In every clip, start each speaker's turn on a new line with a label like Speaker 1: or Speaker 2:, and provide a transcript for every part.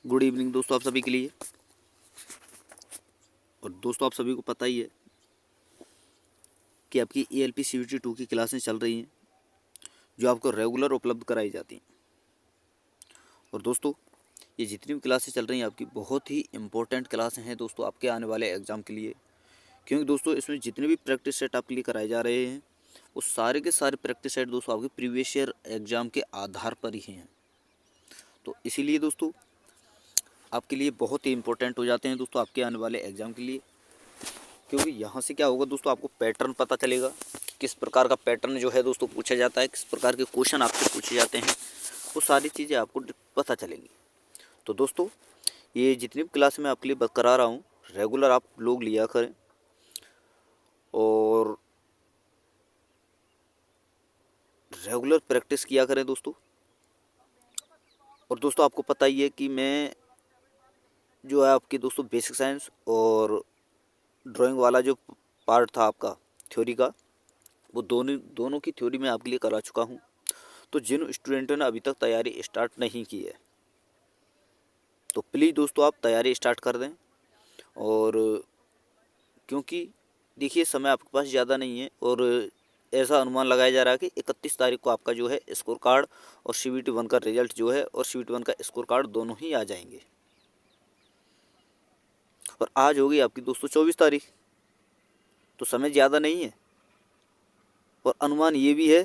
Speaker 1: Good evening दोस्तों आप सभी के लिए। और दोस्तों आप सभी को पता ही है कि आपकी ALP CVT 2 की क्लासें चल रही हैं जो आपको रेगुलर उपलब्ध कराई जाती हैं। और दोस्तों ये जितनी भी क्लासें चल रही हैं आपकी बहुत ही इम्पोर्टेंट क्लासें हैं दोस्तों आपके आने वाले एग्ज़ाम के लिए। क्योंकि दोस्तों इसमें जितने भी प्रैक्टिस सेट आपके लिए कराए जा रहे हैं वो सारे के सारे प्रैक्टिस सेट दोस्तों आपके प्रीवियस ईयर एग्ज़ाम के आधार पर ही हैं। तो इसीलिए दोस्तों आपके लिए बहुत ही इम्पोर्टेंट हो जाते हैं दोस्तों आपके आने वाले एग्ज़ाम के लिए। क्योंकि यहाँ से क्या होगा दोस्तों, आपको पैटर्न पता चलेगा, किस प्रकार का पैटर्न जो है दोस्तों पूछा जाता है, किस प्रकार के क्वेश्चन आपसे पूछे जाते हैं, वो सारी चीज़ें आपको पता चलेंगी। तो दोस्तों ये जितनी भी क्लास मैं आपके लिए करा रहा हूँ रेगुलर आप लोग लिया करें और रेगुलर प्रैक्टिस किया करें दोस्तों। और दोस्तों आपको पता ही है कि मैं जो है आपकी दोस्तों बेसिक साइंस और ड्राइंग वाला जो पार्ट था आपका थ्योरी का, वो दोनों की थ्योरी मैं आपके लिए करा चुका हूँ। तो जिन स्टूडेंटों ने अभी तक तैयारी स्टार्ट नहीं की है तो प्लीज़ दोस्तों आप तैयारी स्टार्ट कर दें। और क्योंकि देखिए समय आपके पास ज़्यादा नहीं है और ऐसा अनुमान लगाया जा रहा है कि 31 तारीख को आपका जो है स्कोर कार्ड और CVT 1 का रिजल्ट जो है और CVT 1 का स्कोर कार्ड दोनों ही आ जाएंगे। और आज होगी आपकी दोस्तों 24 तारीख, तो समय ज़्यादा नहीं है। और अनुमान ये भी है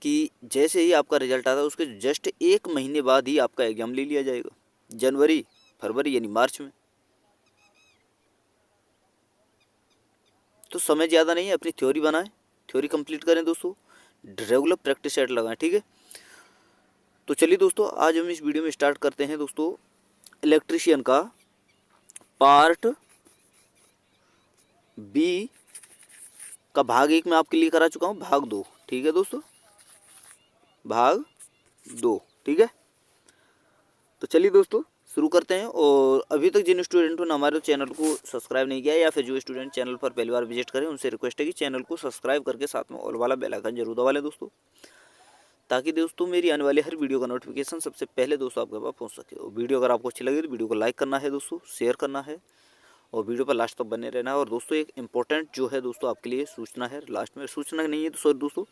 Speaker 1: कि जैसे ही आपका रिजल्ट आता है उसके जस्ट 1 महीने बाद ही आपका एग्ज़ाम ले लिया जाएगा, जनवरी फरवरी यानी मार्च में। तो समय ज़्यादा नहीं है, अपनी थ्योरी बनाएं, थ्योरी कंप्लीट करें दोस्तों, रेगुलर प्रैक्टिस सेट लगाएं, ठीक है। तो चलिए दोस्तों आज हम इस वीडियो में स्टार्ट करते हैं दोस्तों इलेक्ट्रीशियन का पार्ट बी का भाग 1 मैं आपके लिए करा चुका हूँ, भाग 2, ठीक है दोस्तों, भाग 2, ठीक है। तो चलिए दोस्तों शुरू करते हैं। और अभी तक जिन स्टूडेंटों ने हमारे चैनल को सब्सक्राइब नहीं किया या फिर जो स्टूडेंट चैनल पर पहली बार विजिट करें उनसे रिक्वेस्ट है कि चैनल को सब्सक्राइब करके साथ में ऑल वाला बेल आइकन जरूर दबा लें दोस्तों, ताकि दोस्तों मेरी आने वाली हर वीडियो का नोटिफिकेशन सबसे पहले दोस्तों आपके पास पहुंच सके। और वीडियो अगर आपको अच्छी लगे तो वीडियो को लाइक करना है दोस्तों, शेयर करना है और वीडियो पर लास्ट तक बने रहना है। और दोस्तों एक इम्पोर्टेंट जो है दोस्तों आपके लिए सूचना है, लास्ट में सूचना नहीं है तो सॉरी दोस्तों,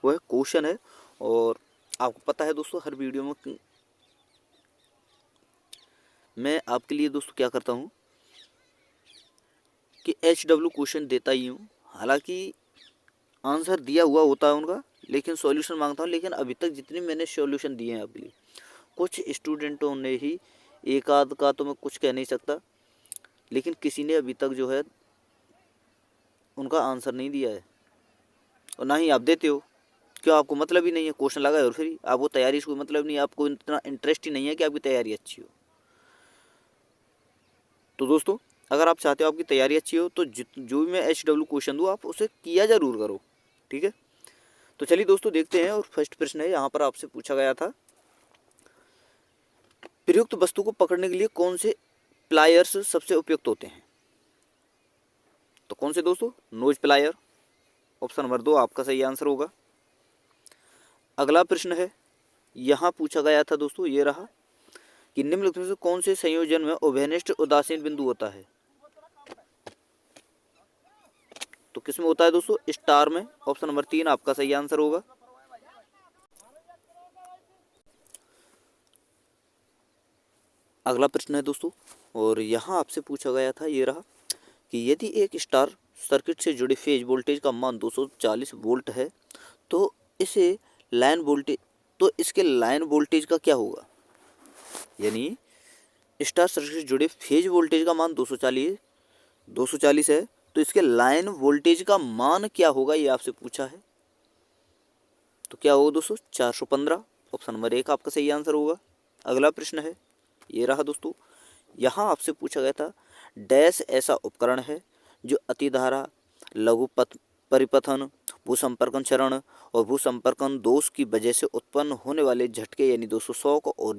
Speaker 1: वो है क्वेश्चन है। और आपको पता है दोस्तों हर वीडियो में मैं आपके लिए दोस्तों क्या करता हूँ कि HW क्वेश्चन देता ही हूँ, हालांकि आंसर दिया हुआ होता है उनका, लेकिन सॉल्यूशन मांगता हूँ। लेकिन अभी तक जितने मैंने सॉल्यूशन दिए हैं आपके लिए, कुछ स्टूडेंटों ने ही, एक आध का तो मैं कुछ कह नहीं सकता, लेकिन किसी ने अभी तक जो है उनका आंसर नहीं दिया है और ना ही आप देते हो। क्यों? आपको मतलब ही नहीं है, क्वेश्चन लगा है और फिर आपको तैयारी से कोई मतलब नहीं है, आपको इतना इंटरेस्ट ही नहीं है कि आपकी तैयारी अच्छी हो। तो दोस्तों अगर आप चाहते हो आपकी तैयारी अच्छी हो तो जो भी मैं HW क्वेश्चन दूँ आप उसे किया ज़रूर करो, ठीक है। तो चलिए दोस्तों देखते हैं। और फर्स्ट प्रश्न है, यहाँ पर आपसे पूछा गया था प्रयुक्त वस्तु को पकड़ने के लिए कौन से प्लायर्स सबसे उपयुक्त होते हैं। तो कौन से दोस्तों? नोज प्लायर, ऑप्शन नंबर 2 आपका सही आंसर होगा। अगला प्रश्न है, यहाँ पूछा गया था दोस्तों, ये रहा कि निम्नलिखित में से कौन से संयोजन में उभयनिष्ठ उदासीन बिंदु होता है। तो किसमें होता है दोस्तों? स्टार में, ऑप्शन नंबर 3 आपका सही आंसर होगा। अगला प्रश्न है दोस्तों, और यहाँ आपसे पूछा गया था, ये रहा कि यदि एक स्टार सर्किट से जुड़े फेज वोल्टेज का मान 240 वोल्ट है तो इसे लाइन वोल्टेज तो इसके लाइन वोल्टेज का क्या होगा। यानी स्टार सर्किट से जुड़े फेज वोल्टेज का मान 240 है तो इसके लाइन वोल्टेज का मान क्या होगा, ये आपसे पूछा है। तो क्या होगा दोस्तों? 415, ऑप्शन नंबर 1 आपका सही आंसर होगा। अगला प्रश्न है, ये रहा दोस्तों, यहाँ आपसे पूछा गया था डैश ऐसा उपकरण है जो अतिधारा, लघु परिपथन, भूसंपर्कन चरण और भूसंपर्कन दोष की वजह से उत्पन्न होने वाले झटके यानी दोस्तों शॉक और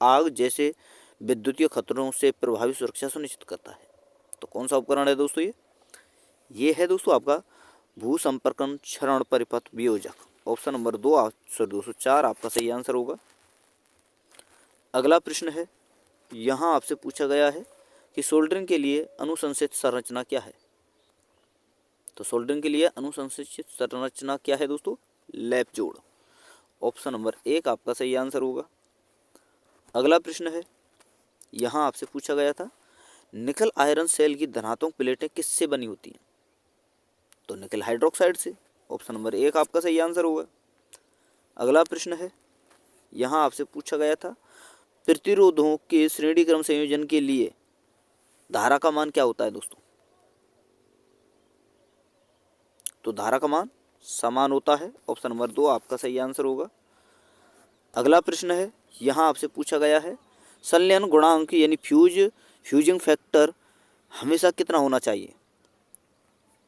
Speaker 1: आग जैसे विद्युतीय खतरों से प्रभावी सुरक्षा सुनिश्चित करता है। तो कौन सा उपकरण है दोस्तों? ये है दोस्तों आपका भूसंपर्कन क्षरण परिपथ वियोजक, ऑप्शन नंबर 2 दोस्तों 4 आपका सही आंसर होगा। अगला प्रश्न है, यहाँ आपसे पूछा गया है कि सोल्डरिंग के लिए अनुशंसित संरचना क्या है। तो सोल्डरिंग के लिए अनुशंसित संरचना क्या है दोस्तों? लैप जोड़। ऑप्शन नंबर 1 आपका सही आंसर होगा। अगला प्रश्न है, यहाँ आपसे पूछा गया था निकल आयरन सेल की धनात्मक प्लेटें किससे बनी होती हैं? तो निकल हाइड्रोक्साइड से। ऑप्शन नंबर 1 आपका सही आंसर होगा। अगला प्रश्न है, यहाँ आपसे पूछा गया था प्रतिरोधों के श्रेणी क्रम संयोजन के लिए धारा का मान क्या होता है दोस्तों? तो धारा का मान समान होता है। ऑप्शन नंबर 2 आपका सही आंसर होगा। अगला प्रश्न है, यहाँ आपसे पूछा गया है संलयन गुणांक यानी फ्यूजिंग फैक्टर हमेशा कितना होना चाहिए?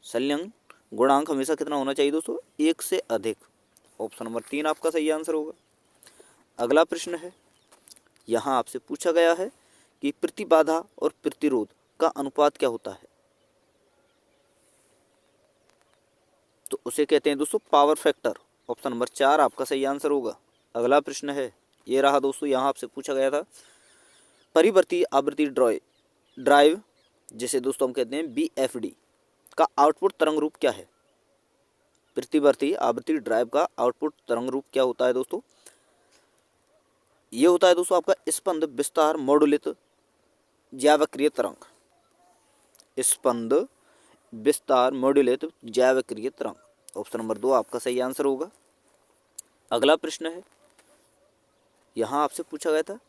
Speaker 1: संलयन गुणांक हमेशा कितना होना चाहिए दोस्तों? 1 से अधिक। ऑप्शन नंबर 3 आपका सही आंसर होगा। अगला प्रश्न है, यहाँ आपसे पूछा गया है कि प्रतिबाधा और प्रतिरोध का अनुपात क्या होता है? तो उसे कहते हैं दोस्तों पावर फैक्टर। ऑप्शन नंबर 4 आपका सही आंसर होगा। अगला प्रश्न है, ये रहा दोस्तों, यहाँ आपसे पूछा गया था परिवर्ती आवृत्ति ड्राइव जिसे दोस्तों हम कहते हैं BFD का आउटपुट तरंग रूप क्या है? प्रतिवर्ती आवृत्ति ड्राइव का आउटपुट तरंग रूप क्या होता है दोस्तों? ये होता है दोस्तों आपका स्पंद विस्तार मॉडुलित ज्यावक्रिय तरंग। स्पंद विस्तार मॉडुलित ज्यावक्रिय तरंग। ऑप्शन नंबर 2 आपका सही आंसर होगा। अगला प्रश्न है, यहाँ आपसे पूछा गया था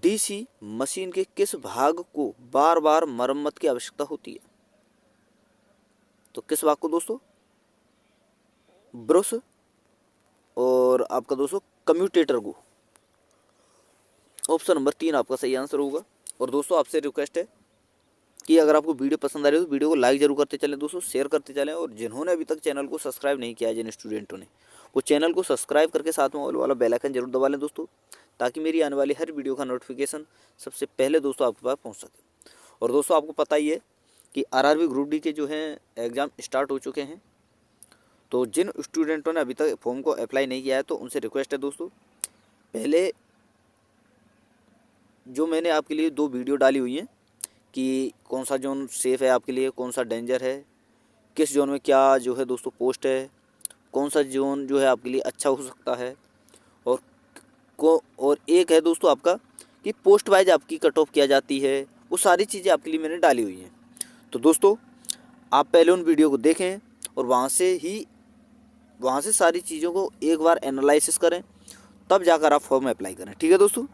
Speaker 1: DC मशीन के किस भाग को बार बार मरम्मत की आवश्यकता होती है? तो किस भाग को दोस्तों? ब्रश और आपका दोस्तों कम्यूटेटर को। ऑप्शन नंबर 3 आपका सही आंसर होगा। और दोस्तों आपसे रिक्वेस्ट है कि अगर आपको वीडियो पसंद आ रही है तो वीडियो को लाइक जरूर करते चलें दोस्तों, शेयर करते चलें, और जिन्होंने अभी तक चैनल को सब्सक्राइब नहीं किया है, जिन स्टूडेंटों ने, वो चैनल को सब्सक्राइब करके साथ में ऑल वाला बेल आइकन जरूर दबा लें दोस्तों, ताकि मेरी आने वाली हर वीडियो का नोटिफिकेशन सबसे पहले दोस्तों आपके पास पहुँच सके। और दोस्तों आपको पता ही है कि RRB ग्रुप डी के जो हैं एग्ज़ाम स्टार्ट हो चुके हैं। तो जिन स्टूडेंटों ने अभी तक फॉर्म को अप्लाई नहीं किया है तो उनसे रिक्वेस्ट है दोस्तों, पहले जो मैंने आपके लिए 2 वीडियो डाली हुई हैं कि कौन सा जोन सेफ़ है आपके लिए, कौन सा डेंजर है, किस जोन में क्या जो है दोस्तों पोस्ट है, कौन सा जोन जो है आपके लिए अच्छा हो सकता है, और एक है दोस्तों आपका कि पोस्ट वाइज आपकी कट ऑफ किया जाती है, वो सारी चीज़ें आपके लिए मैंने डाली हुई हैं। तो दोस्तों आप पहले उन वीडियो को देखें और वहाँ से सारी चीज़ों को एक बार एनालिसिस करें, तब जाकर आप फॉर्म अप्लाई करें। ठीक है दोस्तों,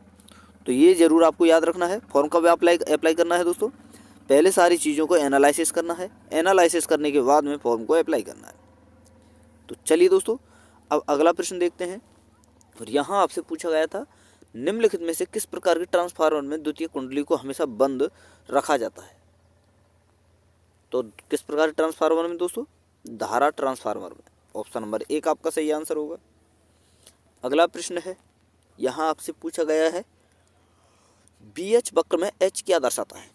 Speaker 1: तो ये ज़रूर आपको याद रखना है। फॉर्म कब अप्लाई करना है दोस्तों? पहले सारी चीज़ों को एनालिसिस करना है, एनालिसिस करने के बाद में फॉर्म को अप्लाई करना है। तो चलिए दोस्तों अब अगला प्रश्न देखते हैं। और यहाँ आपसे पूछा गया था निम्नलिखित में से किस प्रकार के ट्रांसफार्मर में द्वितीय कुंडली को हमेशा बंद रखा जाता है? तो किस प्रकार के ट्रांसफार्मर में दोस्तों? धारा ट्रांसफार्मर में। ऑप्शन नंबर 1 आपका सही आंसर होगा। अगला प्रश्न है, यहाँ आपसे पूछा गया है BH वक्र में H क्या दर्शाता है?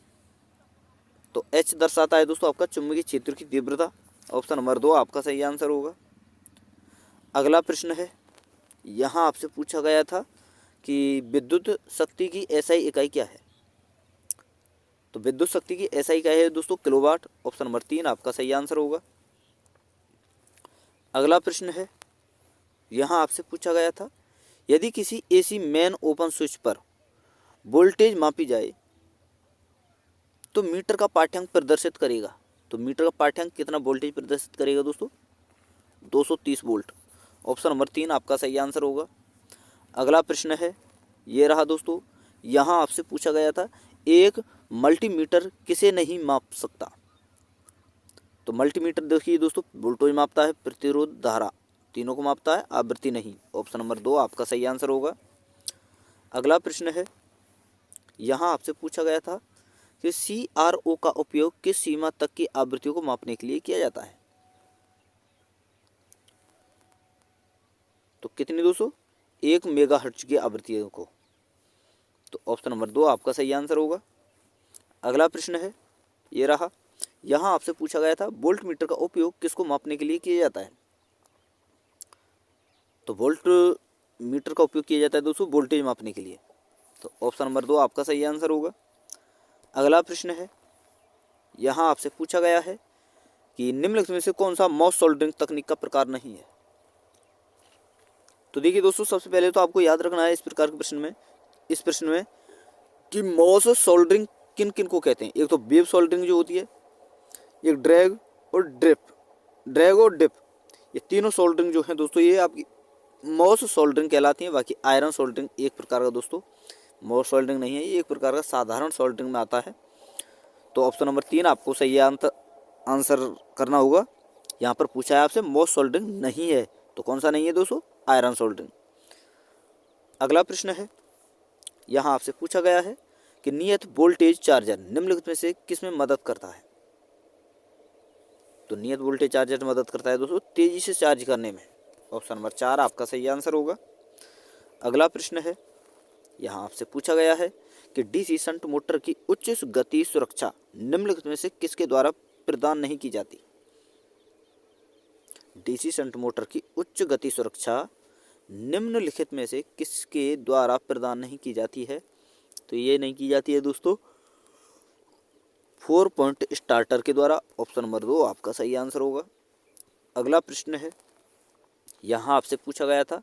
Speaker 1: तो H दर्शाता है दोस्तों आपका चुंबकीय क्षेत्र की तीव्रता। ऑप्शन नंबर 2 आपका सही आंसर होगा। अगला प्रश्न है, यहाँ आपसे पूछा गया था कि विद्युत शक्ति की SI इकाई क्या है? तो विद्युत शक्ति की SI इकाई है दोस्तों किलोवाट। ऑप्शन नंबर 3 आपका सही आंसर होगा। अगला प्रश्न है, यहाँ आपसे पूछा गया था यदि किसी AC मेन ओपन स्विच पर वोल्टेज मापी जाए तो मीटर का पाठ्यांक प्रदर्शित करेगा। तो मीटर का पाठ्यांक कितना वोल्टेज प्रदर्शित करेगा दोस्तों? 230 वोल्ट। ऑप्शन नंबर 3 आपका सही आंसर होगा। अगला प्रश्न है, ये रहा दोस्तों, यहाँ आपसे पूछा गया था एक मल्टीमीटर किसे नहीं माप सकता? तो मल्टीमीटर देखिए दोस्तों वोल्टेज मापता है, प्रतिरोध, धारा, तीनों को मापता है, आवृत्ति नहीं। ऑप्शन नंबर 2 आपका सही आंसर होगा। अगला प्रश्न है, यहाँ आपसे पूछा गया था कि CRO का उपयोग किस सीमा तक की आवृत्तियों को मापने के लिए किया जाता है? तो कितनी दोस्तों? 1 मेगाहर्ट्ज की आवृत्तियों को। तो ऑप्शन नंबर 2 आपका सही आंसर होगा। अगला प्रश्न है, ये रहा, यहाँ आपसे पूछा गया था वोल्ट मीटर का उपयोग किसको मापने के लिए किया जाता है? तो वोल्ट मीटर का उपयोग किया जाता है दोस्तों वोल्टेज मापने के लिए। तो ऑप्शन नंबर 2 आपका सही आंसर होगा। अगला प्रश्न है, यहाँ आपसे पूछा गया है कि निम्नलिखित में से कौन सा मॉस सोल्डरिंग तकनीक का प्रकार नहीं है। तो देखिए दोस्तों, सबसे पहले तो आपको याद रखना है इस प्रश्न में कि मॉस सोल्डरिंग किन किन को कहते हैं। एक तो वेव सोल्डरिंग जो होती है, एक ड्रैग और डिप, ये तीनों सोल्डरिंग जो है दोस्तों ये आपकी मॉस सोल्डरिंग कहलाती है। बाकी आयरन सोल्डरिंग एक प्रकार का दोस्तों मॉस सोल्डरिंग नहीं है, ये एक प्रकार का साधारण सोल्डरिंग में आता है। तो ऑप्शन नंबर 3 आपको सही आंसर करना होगा। यहाँ पर पूछा है आपसे मॉस सोल्डरिंग नहीं है, तो कौन सा नहीं है दोस्तों, आयरन सोल्डरिंग। अगला प्रश्न है, यहाँ आपसे पूछा गया है कि नियत वोल्टेज चार्जर निम्नलिखित में से किस में मदद करता है। तो नियत वोल्टेज चार्जर मदद करता है दोस्तों तेजी से चार्ज करने में। ऑप्शन नंबर 4 आपका सही आंसर होगा। अगला प्रश्न है, यहाँ आपसे पूछा गया है कि डीसी शंट मोटर की उच्च गति सुरक्षा निम्नलिखित में से किसके द्वारा प्रदान नहीं की जाती। डीसी शंट मोटर की उच्च गति सुरक्षा निम्नलिखित में से किसके द्वारा प्रदान नहीं की जाती है। तो ये नहीं की जाती है दोस्तों 4 पॉइंट स्टार्टर के द्वारा। ऑप्शन नंबर 2 आपका सही आंसर होगा। अगला प्रश्न है, यहाँ आपसे पूछा गया था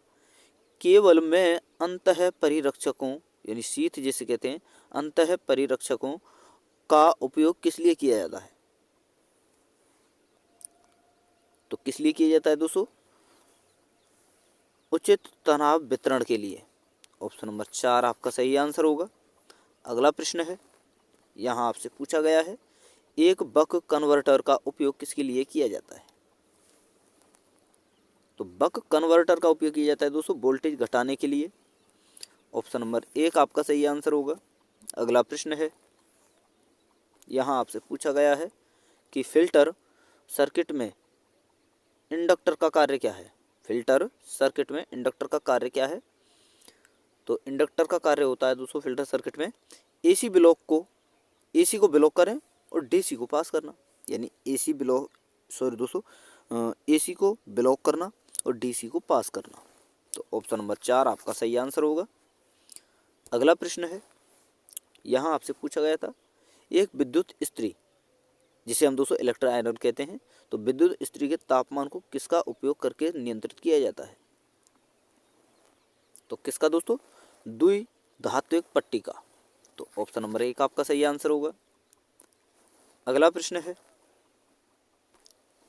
Speaker 1: केवल में अंतः परिरक्षकों यानी शीथ जिसे कहते हैं अंतः परिरक्षकों का उपयोग किस लिए किया जाता है। तो किस लिए किया जाता है दोस्तों, उचित तनाव वितरण के लिए। ऑप्शन नंबर 4 आपका सही आंसर होगा। अगला प्रश्न है, यहाँ आपसे पूछा गया है एक बक कन्वर्टर का उपयोग किसके लिए किया जाता है। तो बक कन्वर्टर का उपयोग किया जाता है दोस्तों वोल्टेज घटाने के लिए। ऑप्शन नंबर 1 आपका सही आंसर होगा। अगला प्रश्न है, यहाँ आपसे पूछा गया है कि फिल्टर सर्किट में इंडक्टर का कार्य क्या है। फिल्टर सर्किट में इंडक्टर का कार्य क्या है। तो इंडक्टर का कार्य होता है दोस्तों फिल्टर सर्किट में एसी को ब्लॉक करें और डीसी को पास करना, यानी एसी को ब्लॉक करना और डीसी को पास करना। तो ऑप्शन नंबर 4 आपका सही आंसर होगा। अगला प्रश्न है, यहाँ आपसे पूछा गया था एक विद्युत इस्त्री जिसे हम दोस्तों इलेक्ट्रिक आयरन कहते हैं, तो विद्युत इस्त्री के तापमान को किसका उपयोग करके नियंत्रित किया जाता है। तो किसका दोस्तों, द्विधात्विक पट्टी का। तो ऑप्शन नंबर 1 आपका सही आंसर होगा। अगला प्रश्न है,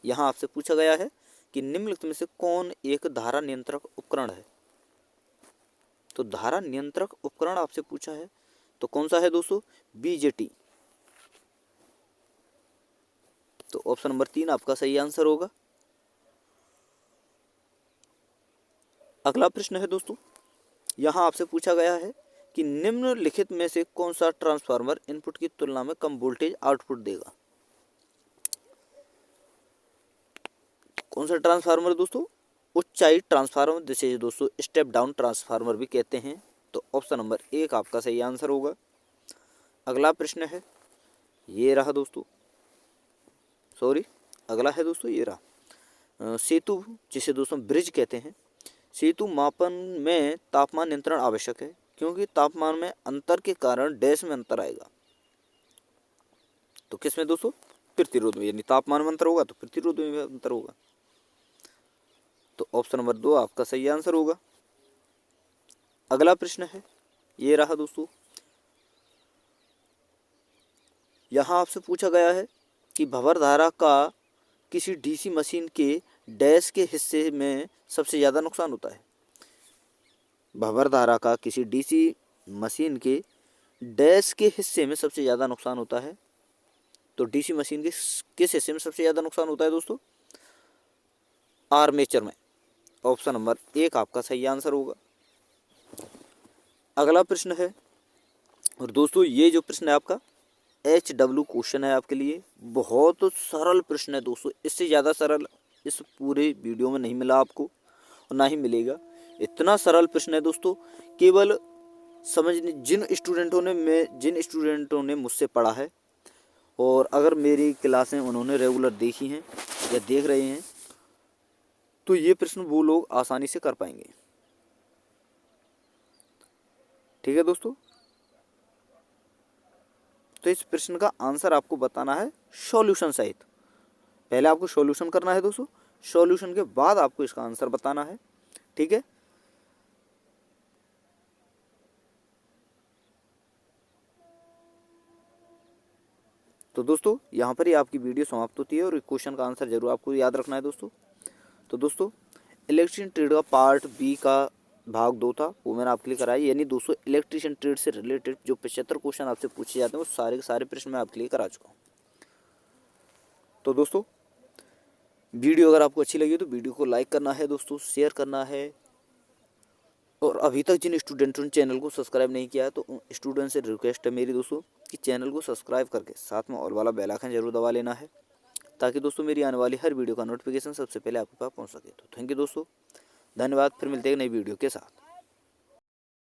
Speaker 1: यहाँ आपसे पूछा गया है कि निम्नलिखित में से कौन एक धारा नियंत्रक उपकरण है। तो धारा नियंत्रक उपकरण आपसे पूछा है तो कौन सा है दोस्तों, बीजेटी। तो ऑप्शन नंबर 3 आपका सही आंसर होगा। अगला प्रश्न है दोस्तों, यहाँ आपसे पूछा गया है कि निम्नलिखित में से कौन सा ट्रांसफार्मर इनपुट की तुलना में कम वोल्टेज आउटपुट देगा। कौन सा ट्रांसफार्मर दोस्तों, उच्चाई ट्रांसफार्मर जिसे दोस्तों स्टेप डाउन ट्रांसफार्मर भी कहते हैं। तो ऑप्शन नंबर 1 आपका सही आंसर होगा। अगला प्रश्न है, ये रहा दोस्तों, अगला है दोस्तों ये रहा सेतु जिसे दोस्तों ब्रिज कहते हैं। सेतु मापन में तापमान नियंत्रण आवश्यक है क्योंकि तापमान में अंतर के कारण डैश में अंतर आएगा। तो किस में दोस्तों, प्रतिरोध में, यानी तापमान में अंतर होगा तो प्रतिरोध में अंतर होगा। तो ऑप्शन नंबर 2 आपका सही आंसर होगा। अगला प्रश्न है, ये रहा दोस्तों, यहाँ आपसे पूछा गया है कि भंवर धारा का किसी डीसी मशीन के डैश के हिस्से में सबसे ज़्यादा नुकसान होता है। भंवर धारा का किसी डीसी मशीन के डैश के हिस्से में सबसे ज़्यादा नुकसान होता है। तो डीसी मशीन के किस हिस्से में सबसे ज़्यादा नुकसान होता है दोस्तों, आर्मेचर में। ऑप्शन नंबर 1 आपका सही आंसर होगा। अगला प्रश्न है, और दोस्तों ये जो प्रश्न है आपका HW क्वेश्चन है आपके लिए, बहुत सरल प्रश्न है दोस्तों, इससे ज़्यादा सरल इस पूरे वीडियो में नहीं मिला आपको और ना ही मिलेगा। इतना सरल प्रश्न है दोस्तों, केवल समझने जिन स्टूडेंटों ने मुझसे पढ़ा है और अगर मेरी क्लासें उन्होंने रेगुलर देखी हैं या देख रहे हैं तो ये प्रश्न वो लोग आसानी से कर पाएंगे। ठीक है दोस्तों, तो इस प्रश्न का आंसर आपको बताना है सॉल्यूशन सहित। पहले आपको सॉल्यूशन करना है दोस्तों, सॉल्यूशन के बाद आपको इसका आंसर बताना है। ठीक है, तो दोस्तों यहाँ पर ही आपकी वीडियो समाप्त होती है और क्वेश्चन का आंसर जरूर आपको याद रखना है दोस्तों। तो दोस्तों इलेक्ट्रिशियन ट्रेड का पार्ट बी का भाग 2 था, वो मैंने आपके लिए कराया। यानी दोस्तों इलेक्ट्रिशियन ट्रेड से रिलेटेड जो 75 क्वेश्चन आपसे पूछे जाते हैं वो सारे के सारे प्रश्न मैं आपके लिए करा चुका हूँ। तो दोस्तों वीडियो अगर आपको अच्छी लगी तो वीडियो को लाइक करना है दोस्तों, शेयर करना है, और अभी तक जिन स्टूडेंटों ने चैनल को सब्सक्राइब नहीं किया है तो स्टूडेंट से रिक्वेस्ट है मेरी दोस्तों कि चैनल को सब्सक्राइब करके साथ में ऑल वाला बेल आइकन जरूर दबा लेना है, ताकि दोस्तों मेरी आने वाली हर वीडियो का नोटिफिकेशन सबसे पहले आपके पास पहुंच सके। तो थैंक यू दोस्तों, धन्यवाद। फिर मिलते हैं नई वीडियो के साथ।